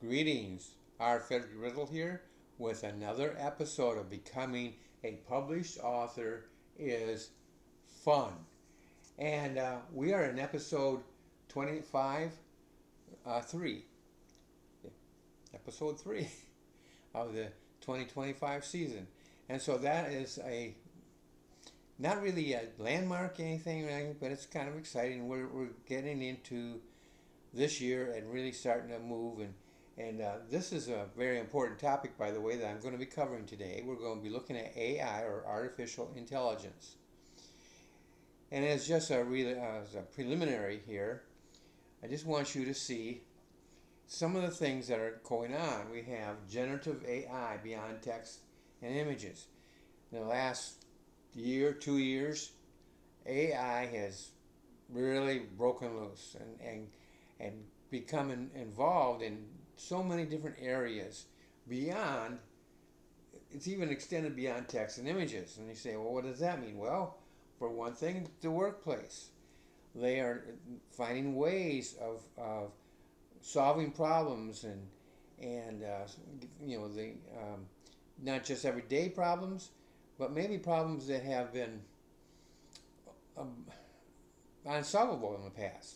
Greetings, R. Frederick Riddle here with another episode of Becoming a Published Author is Fun. And we are in episode 25, 3, episode 3 of the 2025 season. And so that is not really a landmark or anything, right? But it's kind of exciting. We're getting into this year and really starting to move. And this is a very important topic, by the way, that I'm going to be covering today. We're going to be looking at AI, or artificial intelligence. And as just as a preliminary here, I just want you to see some of the things that are going on. We have generative AI beyond text and images. In the last year, 2 years, AI has really broken loose and become involved in so many different areas beyond, it's even extended beyond text and images. And you say, well, what does that mean? Well, for one thing, the workplace. They are finding ways of solving problems and the not just everyday problems, but maybe problems that have been um, unsolvable in the past.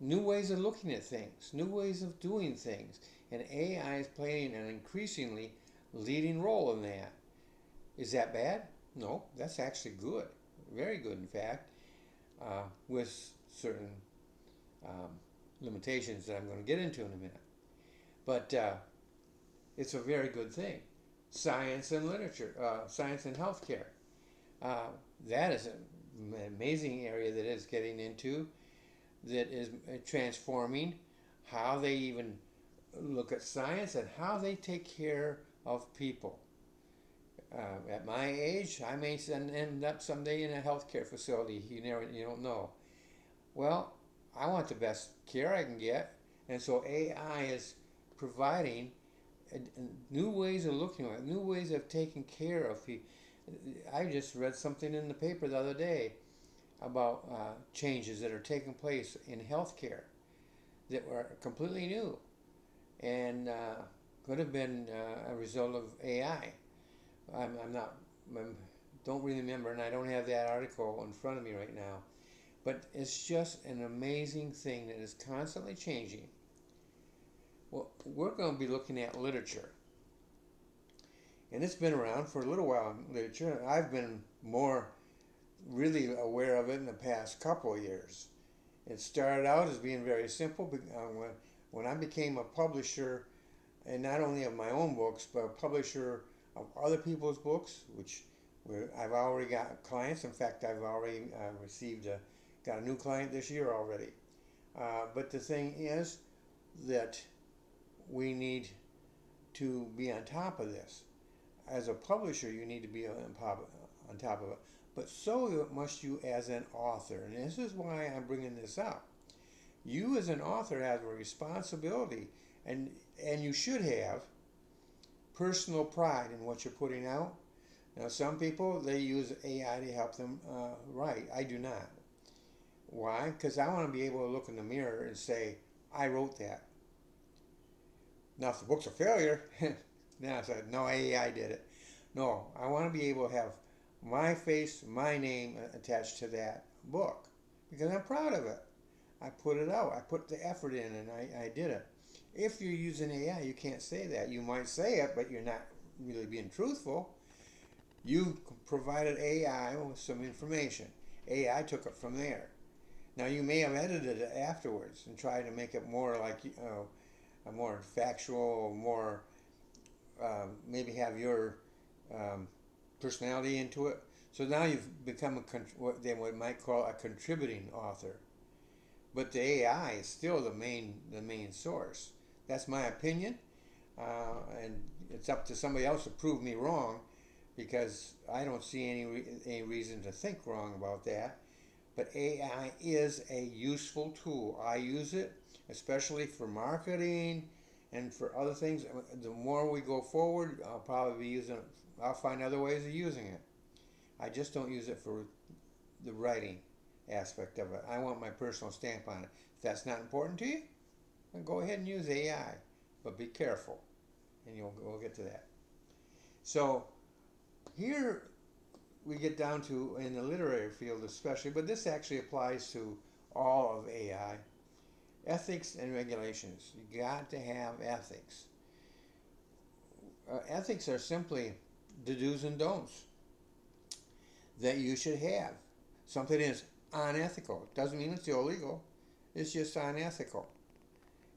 New ways of looking at things, new ways of doing things, and AI is playing an increasingly leading role in that. Is that bad? No, that's actually good, very good, in fact, with certain um, limitations that I'm going to get into in a minute. But it's a very good thing. Science and literature, science and healthcare. Uh, that is an amazing area that is getting into, that is transforming how they even look at science and how they take care of people. At my age, I may end up someday in a healthcare facility. You don't know. Well, I want the best care I can get, and so AI is providing new ways of looking at it, new ways of taking care of people. I just read something in the paper the other day about changes that are taking place in healthcare that were completely new and could have been a result of AI. I'm not, don't really remember, and I don't have that article in front of me right now. But it's just an amazing thing that is constantly changing. Well, we're going to be looking at literature. And it's been around for a little while in literature. I've been more really aware of it in the past couple of years. It started out as being very simple. When I became a publisher, and not only of my own books, but a publisher of other people's books, which I've already got clients. In fact, I've already got a new client this year already. But the thing is that we need to be on top of this. As a publisher, you need to be on top of it. But so must you as an author. And this is why I'm bringing this up. You as an author have a responsibility, and you should have personal pride in what you're putting out. Now, some people, they use AI to help them write. I do not. Why? Because I want to be able to look in the mirror and say, I wrote that. Now, if the book's a failure, then I said, no, AI did it. No, I want to be able to have my face, my name attached to that book because I'm proud of it. I put it out. I put the effort in and I did it. If you're using AI, you can't say that. You might say it, but you're not really being truthful. You provided AI with some information. AI took it from there. Now, you may have edited it afterwards and tried to make it more like a more factual, more maybe have your personality into it. So now you've become what they might call a contributing author. But the AI is still the main source. That's my opinion, and it's up to somebody else to prove me wrong, because I don't see any reason to think wrong about that. But AI is a useful tool. I use it, especially for marketing and for other things. The more we go forward, I'll probably be using it. I'll find other ways of using it. I just don't use it for the writing aspect of it. I want my personal stamp on it. If that's not important to you, then go ahead and use AI. but be careful, and we'll get to that. So here we get down to, in the literary field especially, but this actually applies to all of AI, ethics and regulations. You got to have ethics. Ethics are simply the do's and don'ts that you should have. Something is unethical. It doesn't mean it's illegal. It's just unethical.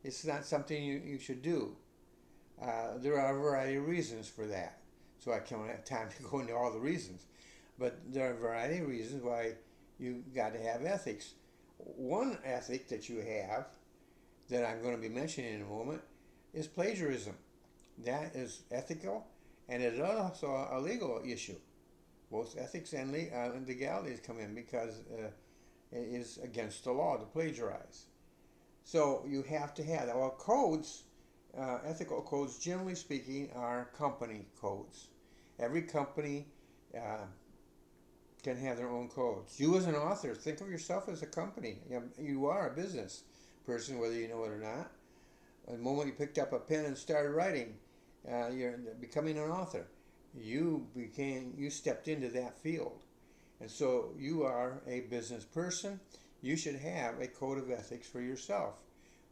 It's not something you should do. There are a variety of reasons for that. So I don't have time to go into all the reasons. But there are a variety of reasons why you got to have ethics. One ethic that you have that I'm going to be mentioning in a moment is plagiarism. That is ethical, and it is also a legal issue. Both ethics and legalities come in because it is against the law to plagiarize. So you have to have that. Well, codes, ethical codes, generally speaking, are company codes. Every company can have their own codes. You as an author, think of yourself as a company. You are a business person, whether you know it or not. The moment you picked up a pen and started writing, you're becoming an author. You stepped into that field. And so you are a business person. You should have a code of ethics for yourself.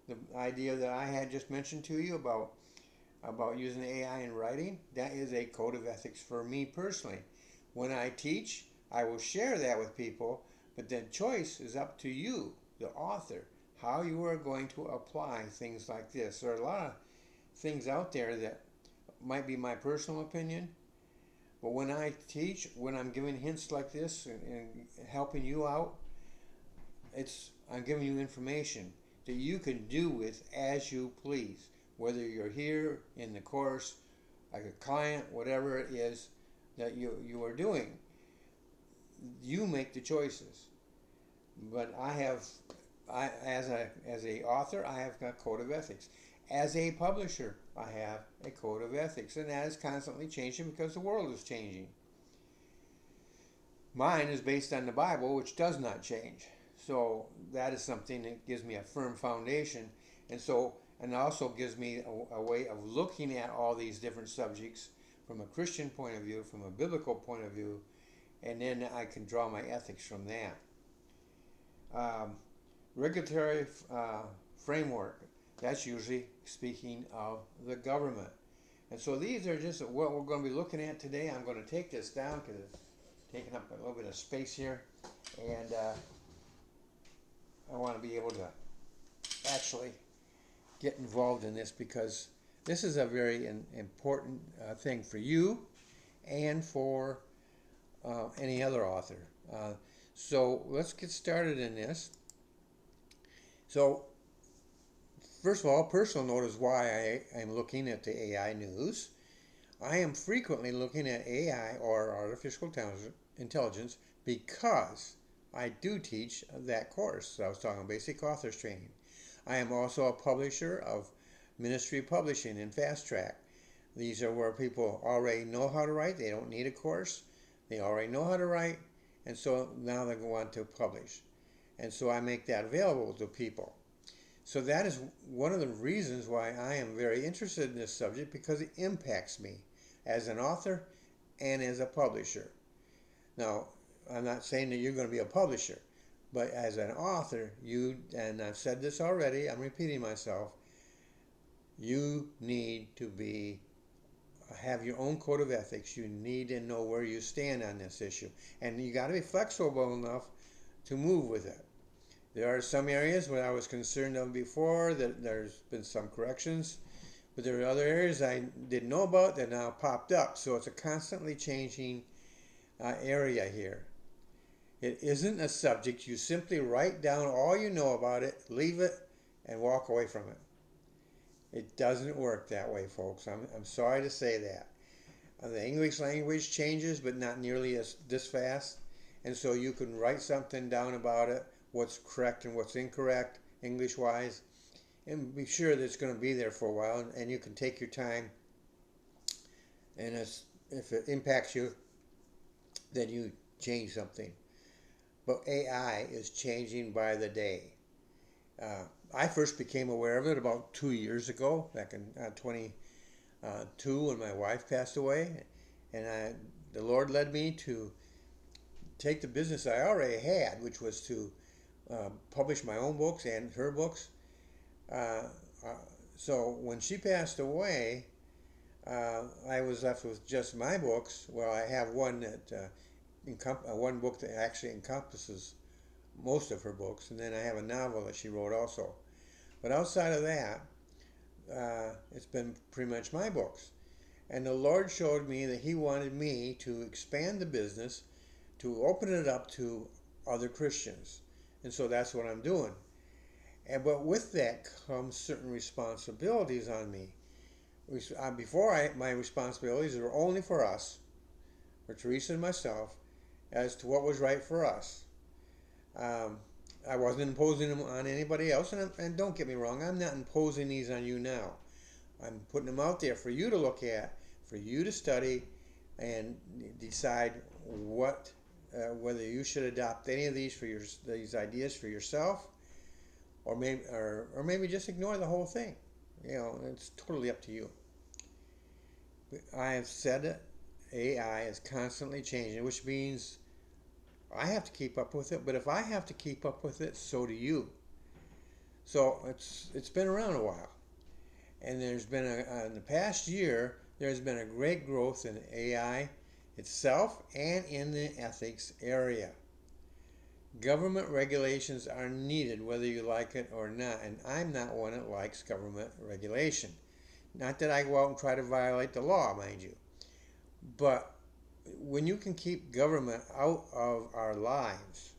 The idea that I had just mentioned to you about using AI in writing, that is a code of ethics for me personally. When I teach, I will share that with people, but the choice is up to you, the author, how you are going to apply things like this. There are a lot of things out there that might be my personal opinion, but when I teach, when I'm giving hints like this and helping you out, I'm giving you information that you can do with as you please. Whether you're here in the course, like a client, whatever it is that you are doing, you make the choices. But as a author, I have a code of ethics. As a publisher, I have a code of ethics, and that is constantly changing because the world is changing. Mine is based on the Bible, which does not change. So that is something that gives me a firm foundation, and also gives me a way of looking at all these different subjects from a Christian point of view, from a biblical point of view, and then I can draw my ethics from that. Regulatory framework, that's usually speaking of the government. And so these are just what we're going to be looking at today. I'm going to take this down because it's taking up a little bit of space here, and I want to be able to actually get involved in this because this is a very important thing for you and for any other author. So let's get started in this. So first of all, personal note is why I am looking at the AI news. I am frequently looking at AI or artificial intelligence because I do teach that course. I was talking about basic authors training. I am also a publisher of Ministry Publishing and Fast Track. These are where people already know how to write. They don't need a course. They already know how to write, and so now they want to publish. And so I make that available to people. So that is one of the reasons why I am very interested in this subject, because it impacts me as an author and as a publisher. Now, I'm not saying that you're going to be a publisher, but as an author, and I've said this already, I'm repeating myself, you need to have your own code of ethics. You need to know where you stand on this issue. And you got to be flexible enough to move with it. There are some areas where I was concerned of before that there's been some corrections, but there are other areas I didn't know about that now popped up. So it's a constantly changing area here. It isn't a subject you simply write down all you know about it, leave it, and walk away from it. It doesn't work that way, folks. I'm sorry to say that. The English language changes, but not nearly this fast. And so you can write something down about it, what's correct and what's incorrect, English-wise, and be sure that it's going to be there for a while, and you can take your time. And if it impacts you, then you change something. But AI is changing by the day. I first became aware of it about 2 years ago, back in 22 when my wife passed away, and the Lord led me to take the business I already had, which was to publish my own books and her books. Uh, uh, so when she passed away, I was left with just my books. Well, I have one one book that actually encompasses most of her books, and then I have a novel that she wrote also. But outside of that, it's been pretty much my books. And the Lord showed me that He wanted me to expand the business, to open it up to other Christians. And so that's what I'm doing. But with that comes certain responsibilities on me. My responsibilities were only for us, for Teresa and myself, as to what was right for us. Um, I wasn't imposing them on anybody else, and don't get me wrong, I'm not imposing these on you now. I'm putting them out there for you to look at, for you to study, and decide whether you should adopt any of these ideas for yourself, or maybe just ignore the whole thing. It's totally up to you. I have said that AI is constantly changing, which means I have to keep up with it. But if I have to keep up with it, so do you. So it's been around a while, and in the past year there's been a great growth in AI itself and in the ethics area. Government regulations are needed whether you like it or not, and I'm not one that likes government regulation. Not that I go out and try to violate the law, mind you, but when you can keep government out of our lives,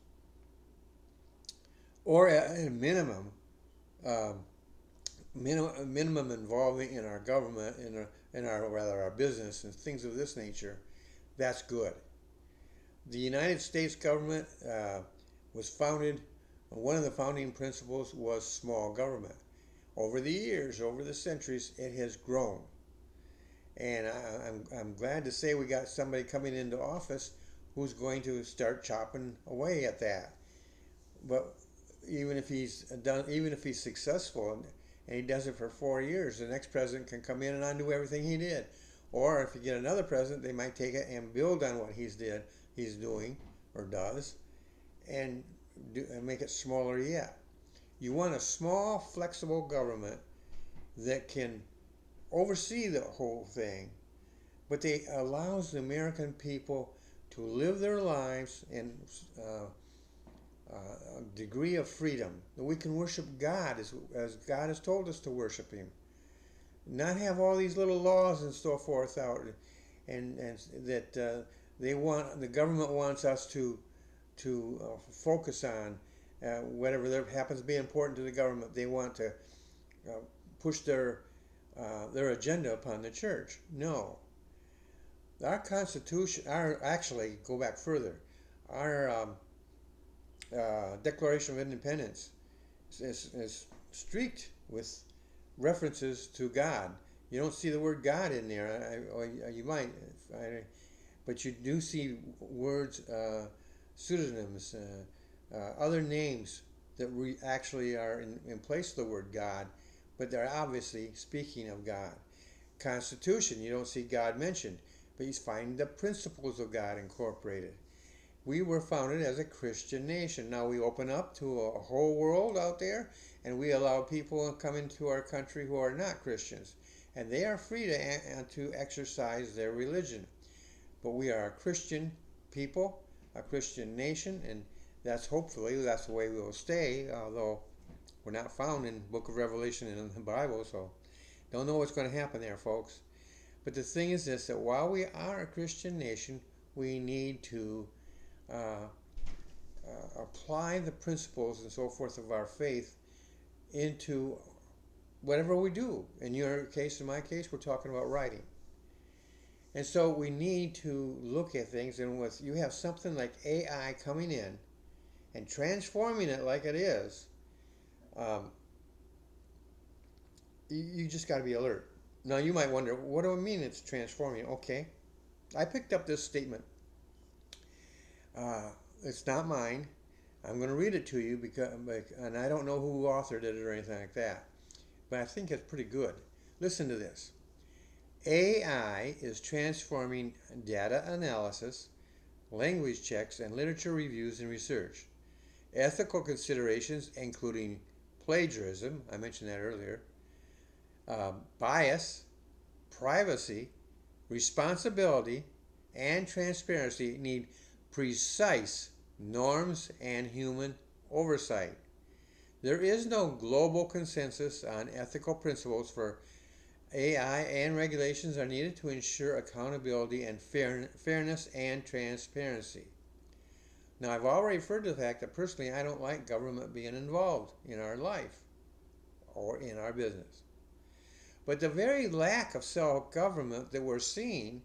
or at a um, minimum involvement in our government, in our business and things of this nature, that's good. The United States government was founded. One of the founding principles was small government. Over the years, over the centuries, it has grown. And I'm glad to say we got somebody coming into office who's going to start chopping away at that. But even if he's successful and he does it for 4 years, the next president can come in and undo everything he did. Or if you get another president, they might take it and build on what he's doing or does, and make it smaller yet. You want a small, flexible government that can oversee the whole thing, but they allows the American people to live their lives in a degree of freedom, that we can worship God as God has told us to worship Him, not have all these little laws and so forth out, and that the government wants us to focus on whatever happens to be important to the government. They want to uh, push their agenda upon the church. No, our Constitution, actually go back further, our Declaration of Independence is streaked with references to God. You don't see the word God in there, or you might, but you do see words, pseudonyms, other names that actually are in place of the word God, but they're obviously speaking of God. Constitution, you don't see God mentioned, but you find the principles of God incorporated. We were founded as a Christian nation. Now we open up to a whole world out there, and we allow people to come into our country who are not Christians, and they are free to exercise their religion. But we are a Christian people, a Christian nation, and hopefully that's the way we will stay, although we're not found in the book of Revelation and in the Bible, so don't know what's going to happen there, folks. But the thing is this, that while we are a Christian nation, we need to uh, apply the principles and so forth of our faith into whatever we do. In your case, in my case, we're talking about writing. And so we need to look at things, and with you have something like AI coming in and transforming it like it is, um, you just got to be alert. Now you might wonder, what do I mean it's transforming? Okay, I picked up this statement. Uh, it's not mine. I'm going to read it to you because, and I don't know who authored it or anything like that, but I think it's pretty good. Listen to this. AI is transforming data analysis, language checks, and literature reviews and research. Ethical considerations, including plagiarism, I mentioned that earlier, bias, privacy, responsibility, and transparency need precise norms and human oversight. There is no global consensus on ethical principles for AI, and regulations are needed to ensure accountability and fairness and transparency. Now, I've already referred to the fact that personally I don't like government being involved in our life or in our business. But the very lack of self-government that we're seeing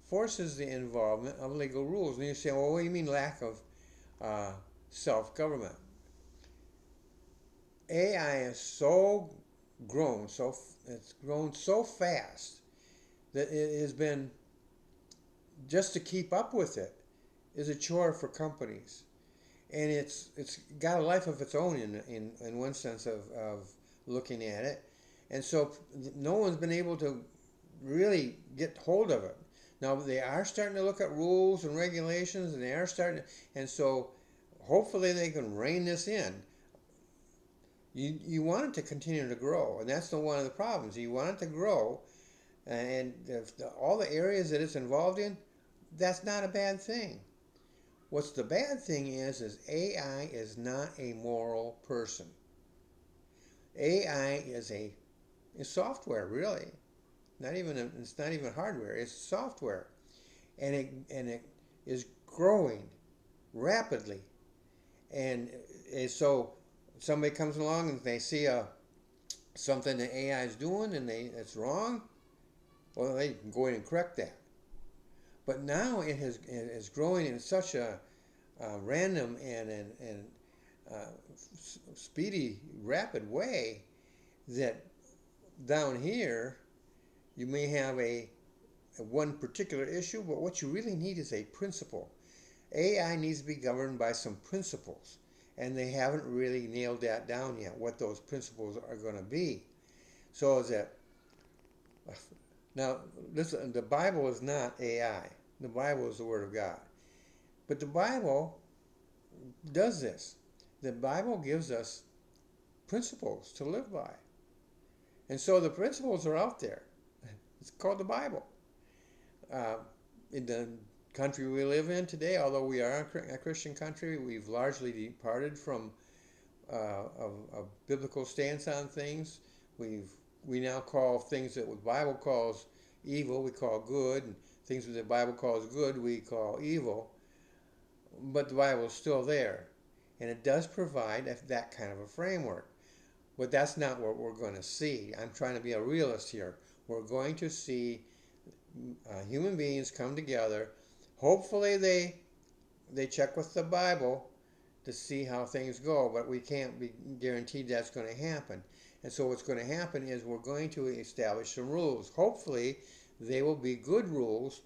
forces the involvement of legal rules. And you say, well, what do you mean lack of self-government? AI is so grown, it's grown so fast that it has been, just to keep up with it is a chore for companies. And it's got a life of its own in one sense of looking at it. And so no one's been able to really get hold of it. Now they are starting to look at rules and regulations, and they are starting to, and so hopefully they can rein this in. You want it to continue to grow, and that's one of the problems. You want it to grow, and all the areas that it's involved in, that's not a bad thing. What's the bad thing is AI is not a moral person. AI is software, really. It's not even hardware. It's software, and it is growing rapidly. And so somebody comes along and they see something that AI is doing and it's wrong. Well, they can go in and correct that. But now it is growing in such a random and speedy, rapid way that down here you may have a one particular issue, but what you really need is a principle. AI needs to be governed by some principles, and they haven't really nailed that down yet, what those principles are going to be. So is that, now listen, the Bible is not AI. The Bible is the Word of God. But the Bible does this. The Bible gives us principles to live by. And so the principles are out there. It's called the Bible. In the country we live in today, although we are a Christian country, we've largely departed from a biblical stance on things. We now call things that the Bible calls evil, we call good, and things that the Bible calls good, we call evil. But the Bible is still there, and it does provide that kind of a framework. But that's not what we're going to see. I'm trying to be a realist here. We're going to see human beings come together. Hopefully they check with the Bible to see how things go, but we can't be guaranteed that's going to happen. And so what's going to happen is we're going to establish some rules. Hopefully they will be good rules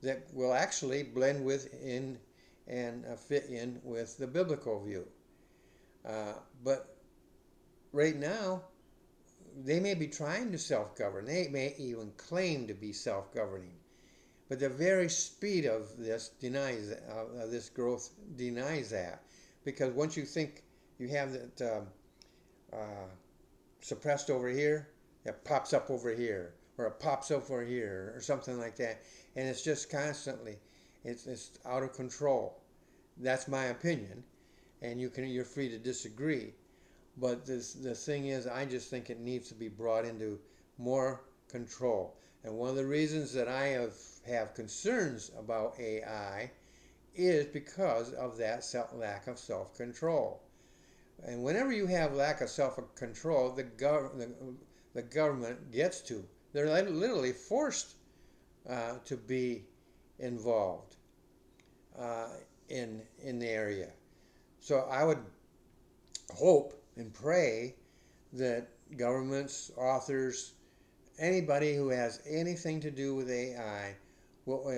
that will actually blend with in and fit in with the biblical view. But right now, they may be trying to self-govern. They may even claim to be self-governing. But the very speed of this this growth denies that. Because once you think you have that suppressed over here, it pops up over here, or it pops up over here, or something like that. And it's just constantly, it's out of control. That's my opinion, and you're free to disagree. But the thing is, I just think it needs to be brought into more control. And one of the reasons that I have concerns about AI is because of that lack of self-control. And whenever you have lack of self-control, the government gets to. They're literally forced to be involved in the area. So I would hope and pray that governments, authors, anybody who has anything to do with AI will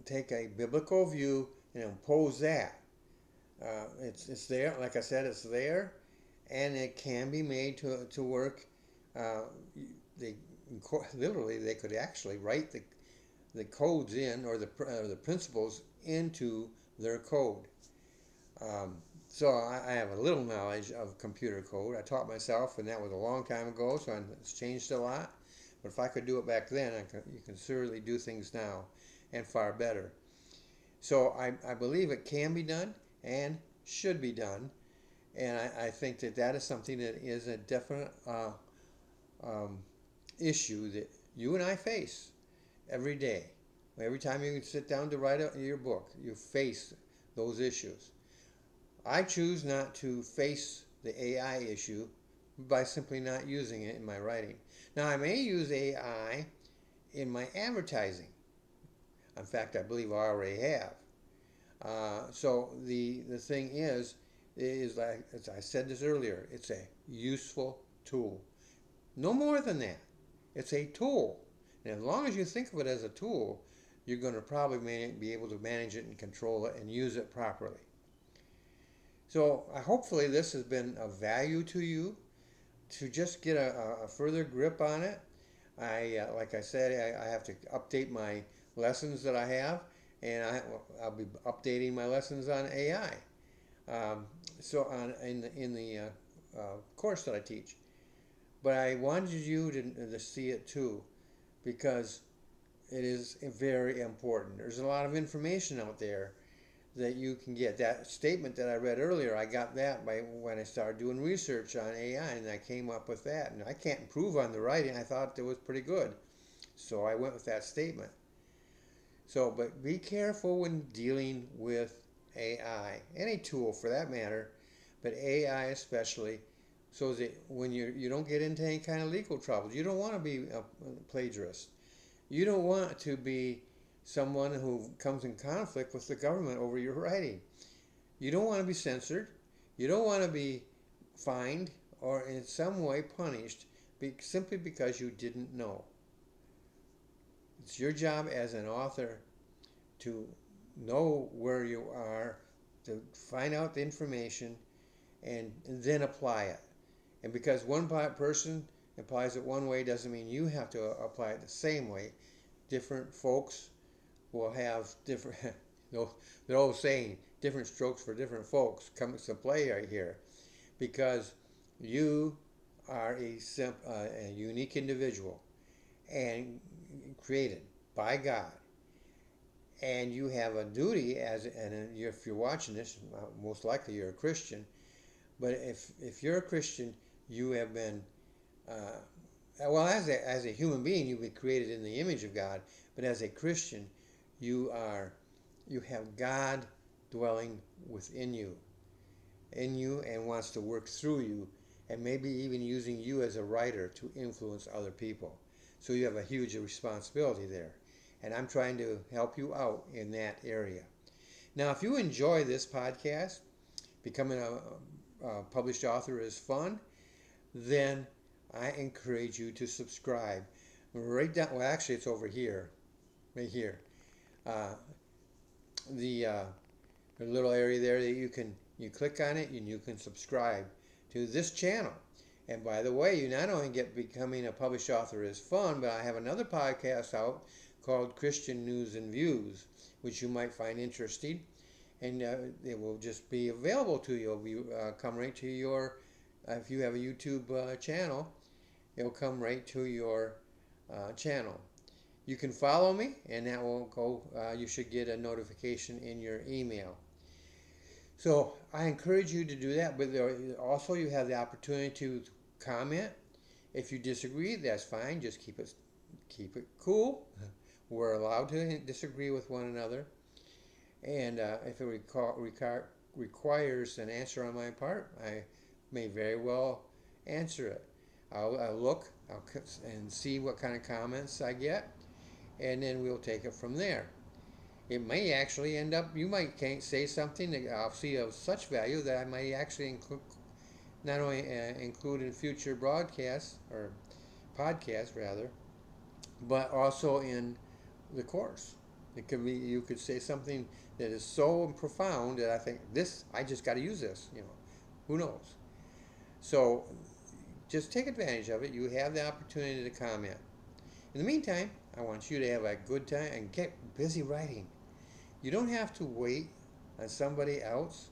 take a biblical view and impose that. It's there. Like I said, it's there, and it can be made to work. Uh, they literally they could actually write the codes in or the principles into their code. Um, so I have a little knowledge of computer code. I taught myself, and that was a long time ago. So it's changed a lot. But if I could do it back then, you can certainly do things now, and far better. So I believe it can be done and should be done, and I think that is something that is a definite um, issue that you and I face every day. Every time you sit down to write your book, you face those issues. I choose not to face the AI issue by simply not using it in my writing. Now, I may use AI in my advertising. In fact, I believe I already have. So the thing is like as I said this earlier, it's a useful tool. No more than that. It's a tool, and as long as you think of it as a tool, you're going to probably be able to manage it and control it and use it properly. So hopefully this has been of value to you to just get a further grip on it. Like I said, I have to update my lessons that I have, and I'll be updating my lessons on AI. So in the course that I teach, but I wanted you to see it too, because it is very important. There's a lot of information out there that you can get. That statement that I read earlier, I got that by when I started doing research on AI, and I came up with that. And I can't improve on the writing. I thought it was pretty good, so I went with that statement. So, but be careful when dealing with AI, any tool for that matter, but AI especially, so that when you don't get into any kind of legal trouble. You don't want to be a plagiarist. You don't want to be someone who comes in conflict with the government over your writing. You don't want to be censored. You don't want to be fined or in some way punished simply because you didn't know. It's your job as an author to know where you are, to find out the information, and then apply it. And because one person applies it one way doesn't mean you have to apply it the same way. Different folks will have different, the old saying, different strokes for different folks comes to play right here. Because you are a unique individual and created by God. And you have a duty and if you're watching this, most likely you're a Christian. But if you're a Christian, you have been, well, as a human being, you've been created in the image of God. But as a Christian, you are, you have God dwelling within you, and wants to work through you, and maybe even using you as a writer to influence other people. So you have a huge responsibility there. And I'm trying to help you out in that area. Now, if you enjoy this podcast, becoming a published author is fun, then I encourage you to subscribe. Right down, well, actually, it's over here, right here. Uh, the, uh, the little area there that you click on it and you can subscribe to this channel. And by the way, you not only get becoming a published author is fun, but I have another podcast out called Christian News and Views, which you might find interesting, and it will just be available to you. It'll be come right to your, if you have a YouTube channel, it'll come right to your channel. You can follow me, and that will go. You should get a notification in your email. So I encourage you to do that, but also you have the opportunity to comment. If you disagree, that's fine. Just keep it cool. We're allowed to disagree with one another, and if it requires an answer on my part, I may very well answer it. I'll look and see what kind of comments I get, and then we'll take it from there. It may actually end up, you might say something that I'll see of such value that I might actually not only include in future broadcasts, or podcasts rather, but also in the course. It could be, you could say something that is so profound that I think this, I just got to use this. Who knows? So just take advantage of it. You have the opportunity to comment. In the meantime, I want you to have a good time and get busy writing. You don't have to wait on somebody else.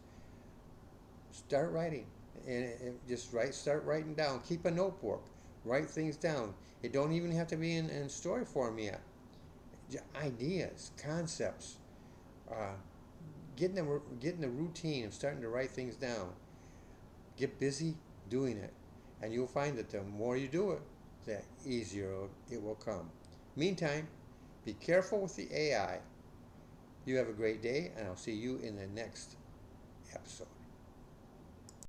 Start writing, and just start writing down. Keep a notebook. Write things down. It don't even have to be in story form yet. Ideas, concepts, uh, getting the routine of starting to write things down. Get busy doing it, and you'll find that the more you do it, the easier it will come. Meantime, be careful with the AI. You have a great day, and I'll see you in the next episode.